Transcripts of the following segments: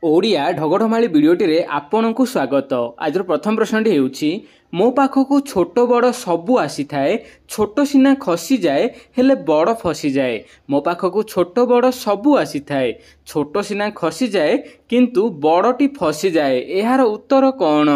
ओडिया ढगढमाली भिडियोटी आपणको स्वागत। आज प्रथम प्रश्नटी हेउछि मो पाखकु छोट बड़ सबु आसी थाए, छोट सिना खसी जाए हेले बड़ फसी जाए। मो पाखकु छोट बड़ सबु आसी थाए, छोट सिना खसी जाए किंतु बड़टी फसी जाए। एहार उत्तर कौन?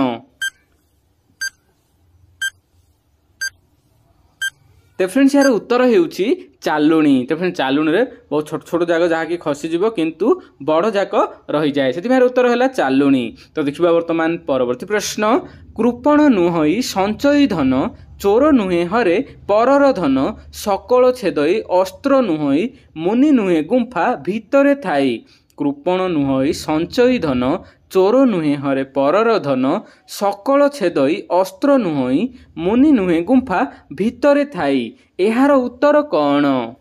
तो फ्रेंड्स यार उत्तर हेउछि चालुणी। तो फ्रेंड्स चालुणी रे बहुत छोट छोट जाक जहाँ की खसीज किंतु बड़ जाक रही जाए, से उत्तर है चालुणी। तो देखा वर्तमान परवर्ती प्रश्न। कृपण नुहई संचयी धन, चोर नुहे हरे परर धन, सकल छेदई अस्त्र नुहई मुनि नुहे गुंफा भितरे थाई। कृपण नुहई संचयी धन, चोर नुहे हरे परर धन, सकल छेदई अस्त्र नुहई मुनि नुहे गुंफा भितरे थाई। एहार उत्तर कौन?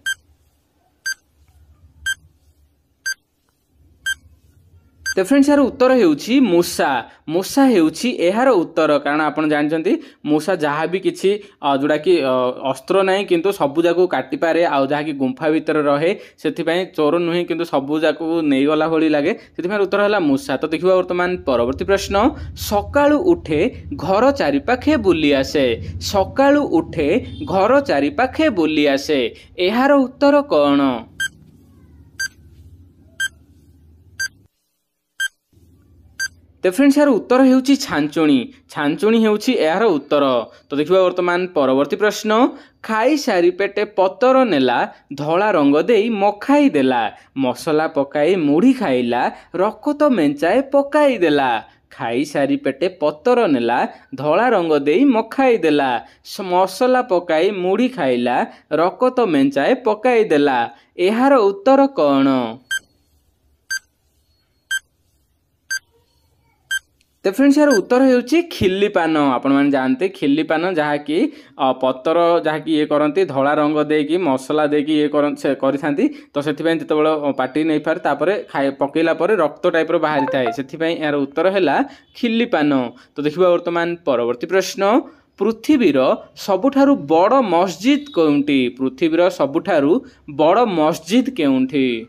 तो फ्रेंड्स यार उत्तर हेउछि मूषा। मूषा हेउछि एहार उत्तर, कारण आपण जानचंती मूषा जहाँ भी किछि जोड़ा कि अस्त्र नहीं किंतु सबु जाक काटि पारे, आ जहाँ कि गुंफा भितर रहे, से चोर नुहे किंतु सबु जाक नहीं गला भली लागे, से उत्तर है मूषा। तो देखिबा वर्तमान परवर्ती प्रश्न। सकाळु उठे घर चारिपाखे बुली आसे, सकाळु उठे घर चारिपाखे बुली आसे। एहार उत्तर कौन? तो फ्रेंड्स यार उत्तर हेउछि छांचुणी। छांचुणी हेउछि एहार उत्तर। तो देखिबा वर्तमान परवर्ती प्रश्न। खाई सारी पेटे पतर नेला, धला रंग देई मखाई देला, मसला पकाई मुढ़ी खाइला, रकत मेंचाए पकाई देला। खाई सारी पेटे पतर नेला, धला रंग देई मखाई देला, मसला पकाई मुढ़ी खाइला, रकत मेंचाए पकाई देला। एहार उत्तर कौन? तो फ्रेंड्स यार उत्तर हेउछि खिल्ली पान। आपण माने जानते खिल्ली पान जहाँ कि पतर जहाँ कि ये करती धला रंग देकी मसला देकी ये करिथांती। तो सेथिपई जेतेबेले पाटी नहीं पारे तापरे खाए पकेला परे रक्त टाइप रो बाहरी थाए, सेथिपई यार उत्तर हैला खिल्ली पान। तो देखिबा वर्तमान परवर्ती प्रश्न। पृथ्वीर सबुठारु बड़ मस्जिद केउंठी? पृथ्वीर सबुठारु बड़ मस्जिद केउंठी?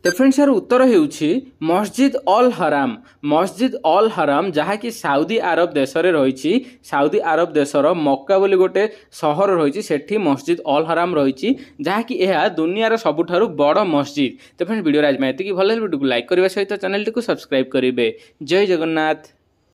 तो फ्रेंड्स यार उत्तर हेउछि मस्जिद अल हराम। मस्जिद अल हराम जहाँ कि सऊदी अरब देश रे रहिछि। सऊदी अरब देशर मक्का बोली गोटे सहर रहिछि, सेठी मस्जिद अल हराम रहिछि, जहाँ कि यह दुनियार सबुठारु बड़ मस्जिद। तो फ्रेंड्स वीडियो आज में एतिकी भल वीडियो को लाइक करने सहित चैनल टी को सब्सक्राइब करेंगे। जय जगन्नाथ।